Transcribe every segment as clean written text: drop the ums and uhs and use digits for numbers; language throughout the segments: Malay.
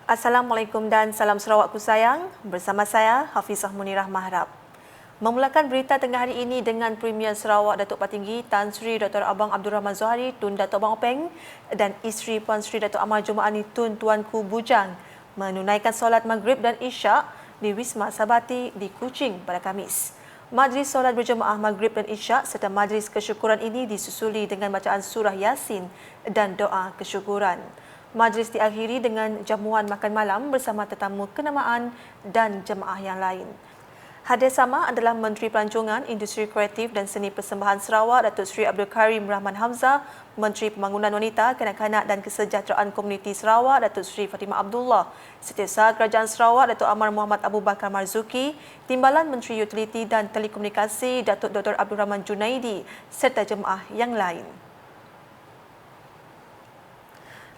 Assalamualaikum dan salam Sarawakku sayang. Bersama saya, Hafizah Munirah Mahrab. Memulakan berita tengah hari ini dengan Premier Sarawak Datuk Patinggi Tan Sri Dr. Abang Abdul Rahman Zohari Tun Datuk Abang Openg dan isteri Puan Sri Datuk Amal Jumaani Tun Tuanku Bujang menunaikan solat Maghrib dan Isyak di Wisma Sabati di Kuching pada Khamis. Majlis solat berjemaah Maghrib dan Isyak serta majlis kesyukuran ini disusuli dengan bacaan surah Yasin dan doa kesyukuran. Majlis diakhiri dengan jamuan makan malam bersama tetamu kenamaan dan jemaah yang lain. Hadir sama adalah Menteri Pelancongan, Industri Kreatif dan Seni Persembahan Sarawak Datuk Seri Abdul Karim Rahman Hamzah, Menteri Pembangunan Wanita, Kanak-kanak dan Kesejahteraan Komuniti Sarawak Datuk Seri Fatimah Abdullah, Setiausaha Kerajaan Sarawak Datuk Amar Muhammad Abu Bakar Marzuki, Timbalan Menteri Utiliti dan Telekomunikasi Datuk Dr. Abdul Rahman Junaidi serta jemaah yang lain.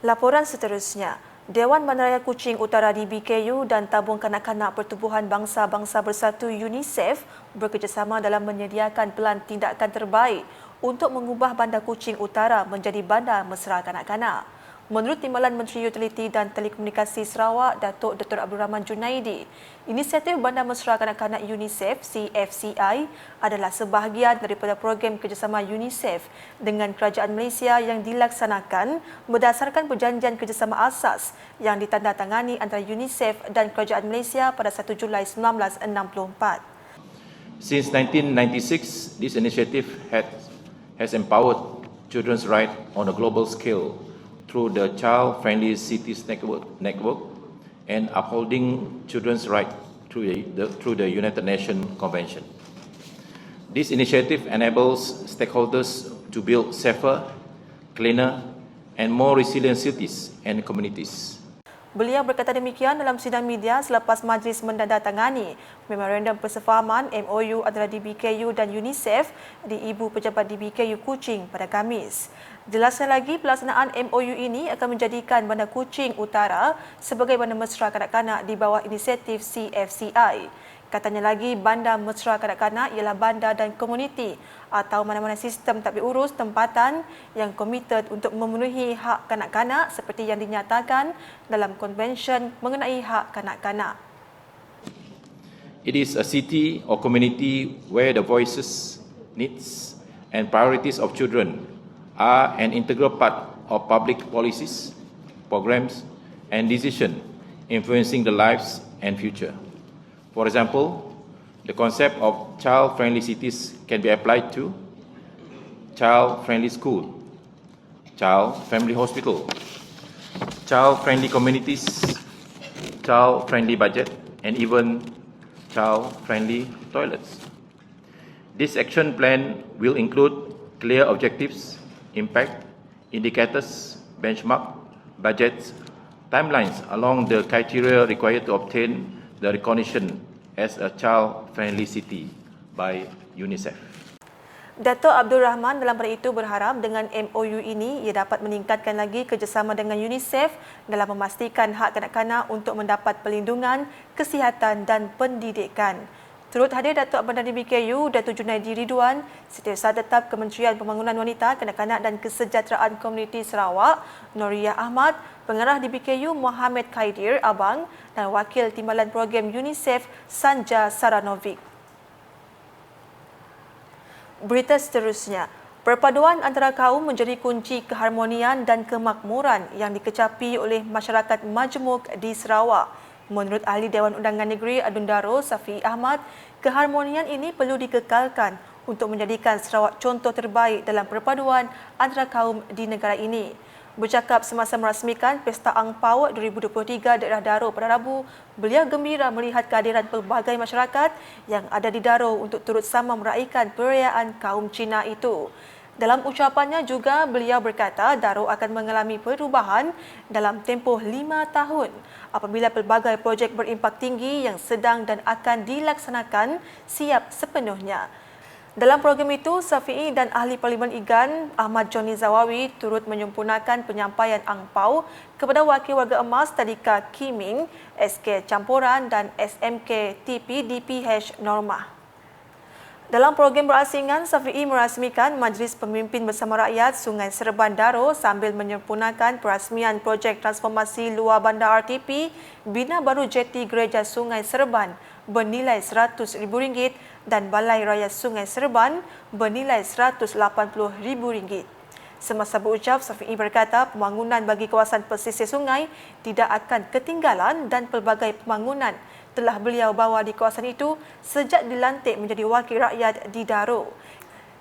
Laporan seterusnya, Dewan Bandaraya Kuching Utara DBKU dan Tabung Kanak-kanak Pertubuhan Bangsa-Bangsa Bersatu UNICEF bekerjasama dalam menyediakan pelan tindakan terbaik untuk mengubah Bandar Kuching Utara menjadi bandar mesra kanak-kanak. Menurut Timbalan Menteri Utiliti dan Telekomunikasi Sarawak, Datuk Dr. Abdul Rahman Junaidi, inisiatif Bandar Mesra Kanak-kanak UNICEF CFCI adalah sebahagian daripada program kerjasama UNICEF dengan Kerajaan Malaysia yang dilaksanakan berdasarkan perjanjian kerjasama asas yang ditandatangani antara UNICEF dan Kerajaan Malaysia pada 1 Julai 1964. Since 1996, this initiative has empowered children's rights on a global scale through the Child Friendly Cities Network and upholding children's rights through the United Nations Convention. This initiative enables stakeholders to build safer, cleaner and more resilient cities and communities. Beliau berkata demikian dalam sidang media selepas majlis menandatangani Memorandum Persefahaman MOU antara DBKU dan UNICEF di Ibu Pejabat DBKU Kuching pada Khamis. Jelasnya lagi, pelaksanaan MOU ini akan menjadikan Bandar Kuching Utara sebagai bandar mesra kanak-kanak di bawah inisiatif CFCI. Katanya lagi, bandar mesra kanak-kanak ialah bandar dan komuniti atau mana-mana sistem tadbir urus tempatan yang komited untuk memenuhi hak kanak-kanak seperti yang dinyatakan dalam konvensyen mengenai hak kanak-kanak. It is a city or community where the voices, needs and priorities of children are an integral part of public policies, programs and decisions influencing the lives and future. For example, the concept of child-friendly cities can be applied to child-friendly school, child-friendly hospital, child-friendly communities, child-friendly budget, and even child-friendly toilets. This action plan will include clear objectives, impact, indicators, benchmark, budgets, timelines along the criteria required to obtain the recognition as a child-friendly city by UNICEF. Datuk Abdul Rahman dalam pada itu berharap dengan MOU ini ia dapat meningkatkan lagi kerjasama dengan UNICEF dalam memastikan hak kanak-kanak untuk mendapat perlindungan, kesihatan dan pendidikan. Turut hadir Datuk Bandar DBKU, Datuk Junaidi Ridwan, Setiausaha Tetap Kementerian Pembangunan Wanita, Kanak-kanak dan Kesejahteraan Komuniti Sarawak, Noriyah Ahmad, Pengarah DBKU Mohamed Khaidir Abang dan Wakil Timbalan Program UNICEF Sanja Saranovic. Berita seterusnya, perpaduan antara kaum menjadi kunci keharmonian dan kemakmuran yang dikecapi oleh masyarakat majmuk di Sarawak. Menurut Ahli Dewan Undangan Negeri Adundaro Safi Ahmad, keharmonian ini perlu dikekalkan untuk menjadikan Sarawak contoh terbaik dalam perpaduan antara kaum di negara ini. Bercakap semasa merasmikan Pesta Angpau 2023 daerah Daro pada Rabu, beliau gembira melihat kehadiran pelbagai masyarakat yang ada di Daro untuk turut sama meraihkan perayaan kaum Cina itu. Dalam ucapannya juga, beliau berkata Daro akan mengalami perubahan dalam tempoh 5 tahun apabila pelbagai projek berimpak tinggi yang sedang dan akan dilaksanakan siap sepenuhnya. Dalam program itu, Safi'i dan Ahli Parlimen IGAN Ahmad Joni Zawawi turut menyempurnakan penyampaian angpau kepada Wakil Warga Emas Tadika Kiming, SK Campuran dan SMK TP DPH Normah. Dalam program berasingan, Safi'i merasmikan Majlis Pemimpin Bersama Rakyat Sungai Serban Daro sambil menyempurnakan perasmian projek transformasi luar bandar RTP Bina Baru Jeti Gereja Sungai Serban bernilai RM100,000 dan Balai Raya Sungai Serban bernilai RM180,000. Semasa berucap, Safi'i berkata pembangunan bagi kawasan pesisir sungai tidak akan ketinggalan dan pelbagai pembangunan telah beliau bawa di kawasan itu sejak dilantik menjadi wakil rakyat di Daro.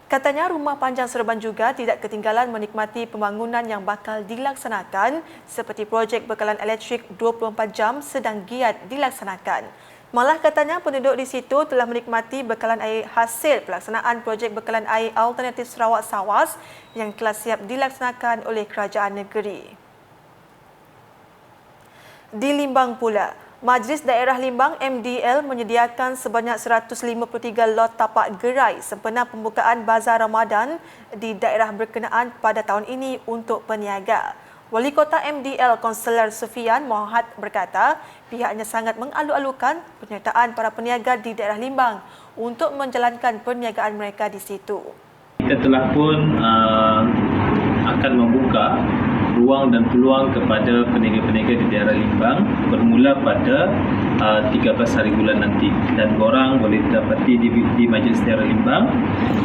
Katanya Rumah Panjang Serban juga tidak ketinggalan menikmati pembangunan yang bakal dilaksanakan seperti projek bekalan elektrik 24 jam sedang giat dilaksanakan. Malah katanya penduduk di situ telah menikmati bekalan air hasil pelaksanaan projek bekalan air alternatif Sarawak Sawas yang telah siap dilaksanakan oleh kerajaan negeri. Di Limbang pula, Majlis Daerah Limbang MDL menyediakan sebanyak 153 lot tapak gerai sempena pembukaan Bazar Ramadan di daerah berkenaan pada tahun ini untuk peniaga. Wali Kota MDL Konselor Sufian Mohamad berkata pihaknya sangat mengalu-alukan penyertaan para peniaga di daerah Limbang untuk menjalankan perniagaan mereka di situ. Kita telah pun akan membuka ruang dan peluang kepada peniaga-peniaga di daerah Limbang bermula pada 13 hari bulan nanti, dan korang boleh dapati di Majlis Daerah Limbang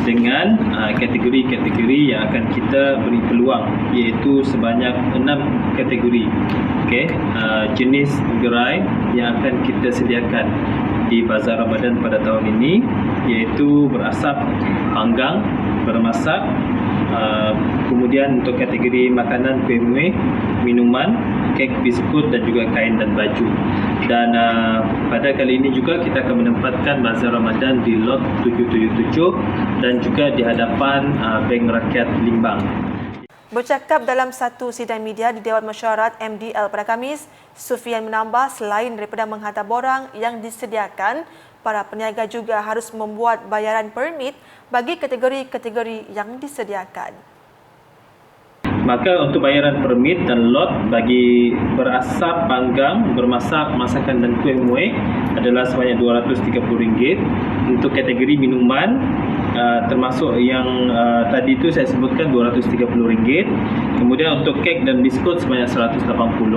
dengan kategori-kategori yang akan kita beri peluang, iaitu sebanyak 6 kategori jenis gerai yang akan kita sediakan di Bazar Ramadan pada tahun ini, iaitu berasap, panggang, bermasak, kemudian untuk kategori makanan, kuih-muih, minuman, kek, biskut dan juga kain dan baju. Dan pada kali ini juga kita akan menempatkan Bazar Ramadan di lot 777 dan juga di hadapan Bank Rakyat Limbang. Bercakap dalam satu sidang media di Dewan Mesyuarat MDL pada Khamis, Sufian menambah selain daripada menghantar borang yang disediakan, para peniaga juga harus membuat bayaran permit bagi kategori-kategori yang disediakan. Maka untuk bayaran permit dan lot bagi berasap, panggang, bermasak, masakan dan kuih-muih adalah sebanyak RM230. Untuk kategori minuman termasuk yang tadi itu saya sebutkan RM230. Kemudian untuk kek dan biskut sebanyak RM180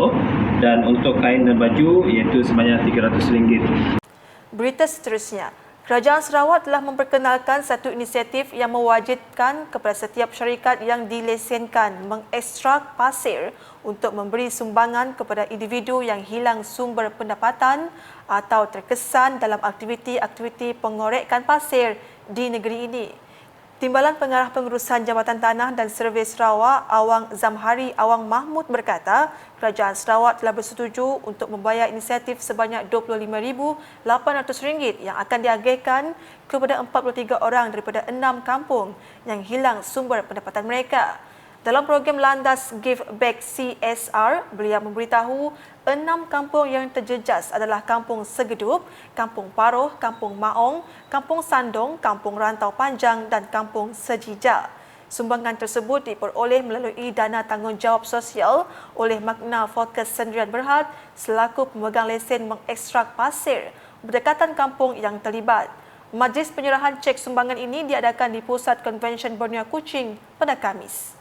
dan untuk kain dan baju iaitu sebanyak RM300. Berita seterusnya, Kerajaan Sarawak telah memperkenalkan satu inisiatif yang mewajibkan kepada setiap syarikat yang dilesenkan mengekstrak pasir untuk memberi sumbangan kepada individu yang hilang sumber pendapatan atau terkesan dalam aktiviti-aktiviti pengorekan pasir di negeri ini. Timbalan Pengarah Pengurusan Jabatan Tanah dan Servis Sarawak, Awang Zamhari Awang Mahmud berkata, Kerajaan Sarawak telah bersetuju untuk membayar inisiatif sebanyak RM25,800 yang akan diagihkan kepada 43 orang daripada 6 kampung yang hilang sumber pendapatan mereka. Dalam program Landas Give Back CSR, beliau memberitahu 6 kampung yang terjejas adalah Kampung Segedup, Kampung Paroh, Kampung Maong, Kampung Sandong, Kampung Rantau Panjang dan Kampung Sejija. Sumbangan tersebut diperoleh melalui dana tanggungjawab sosial oleh Magna Fokus Sendirian Berhad selaku pemegang lesen mengekstrak pasir berdekatan kampung yang terlibat. Majlis penyerahan cek sumbangan ini diadakan di Pusat Konvensyen Borneo Kuching pada Khamis.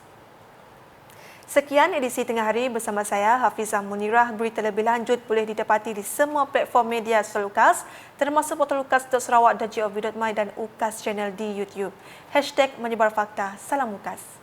Sekian edisi Tengah Hari bersama saya, Hafizah Munirah. Berita lebih lanjut boleh didapati di semua platform media sosial UKAS, termasuk portal ukas.sarawak.gov.my dan UKAS Channel di YouTube. #menyebar fakta. Salam UKAS.